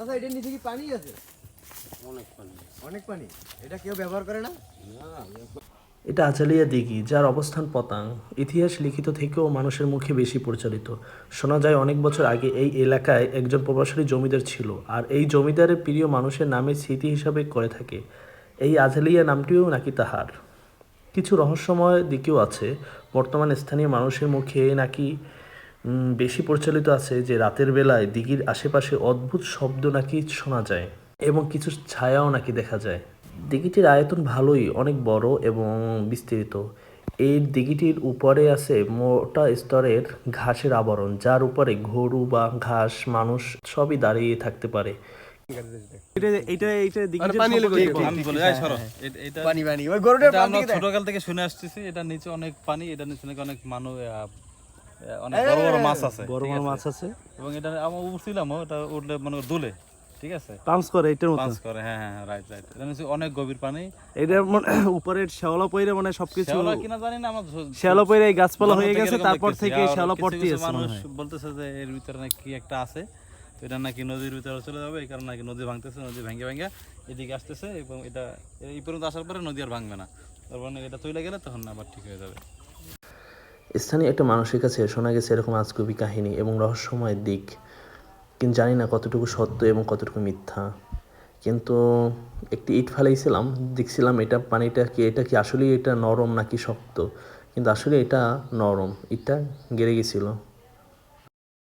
আচ্ছা, এটার নিচে কি পানি আছে? অনেক পানি। অনেক পানি। এটা কেউ ব্যবহার করে না? এটা আজালিয়া দিঘি, যার অবস্থান পতাং। ইতিহাস লিখিত থেকেও মানুষের মুখে বেশি প্রচলিত। শোনা যায় অনেক বছর আগে এই এলাকায় একজন প্রভাবশালী জমিদার ছিল, আর এই জমিদারের প্রিয় মানুষের নামে স্মৃতি হিসাবে করে থাকে। এই আজালিয়া নামটিও নাকি তাহার। কিছু রহস্যময় দিকেও আছে। বর্তমানে স্থানীয় মানুষের মুখে নাকি বেশি প্রচলিত আছে যে রাতের বেলায় দিঘির আশেপাশে অদ্ভুত শব্দ নাকি শোনা যায় এবং কিছু ছায়াও নাকি দেখা যায়। দিঘিটির আয়তন ভালোই, অনেক বড় এবং বিস্তৃত। এই দিঘিটির উপরে আছে মোটা স্তরের ঘাসের আবরণ, যার উপরে গরু বা ঘাস মানুষ সবই দাঁড়িয়ে থাকতে পারে। ছোটকাল থেকে শুনে আসতেছি এটা নিচে অনেক পানি, এটা নিচে নাকি অনেক মানুষ, অনেক বড় বড় মাছ আছে, বড় বড় মাছ আছে এবং এটা আমরা উঠছিলাম, এটা উঠলে মনে করো দোলে, ঠিক আছে, পাঞ্চ করে এটার মতো। পাঁচ করে, হ্যাঁ হ্যাঁ, রাইট রাইট। এটা নিচে অনেক গভীর পানি। এটা উপরের শ্যাওলা পইরে মানে সবকিছু শ্যাওলা কিনা জানি না, আমার শ্যাওলা পইরে এই গাছপালা হয়ে জন্ম থেকে গেছে, এরকম তারপর দেখতেছি। থেকে আর শ্যাওলা কিছু পড়তে কিছু আছে মানুষ মনে হয়। বলতেছে যে এর ভিতরে নাকি কি একটা আছে, তো এটা নাকি নদীর ভিতরে চলে যাবে, এই কারণে নাকি নদী ভাঙতেছে, নদী ভেঙে ভেঙে এদিকে আসতেছে, এবং এটা এই পর্যন্ত আসার পরে নদী আর ভাঙবে না, তারপর এটা চলে গেলে তখন আবার ঠিক হয়ে যাবে। স্থানীয় একটা মানুষের কাছে শোনা গেছে এরকম আজগুবি কাহিনী এবং রহস্যময় দিক, কিন্তু জানি না কতটুকু সত্য এবং কতটুকু মিথ্যা। কিন্তু একটি ইট ফেলাইছিলাম, দেখছিলাম এটা পানিটা কি, এটা কি আসলে এটা নরম নাকি শক্ত, কিন্তু আসলে এটা নরম, ইটটা গেড়ে গেছিলো।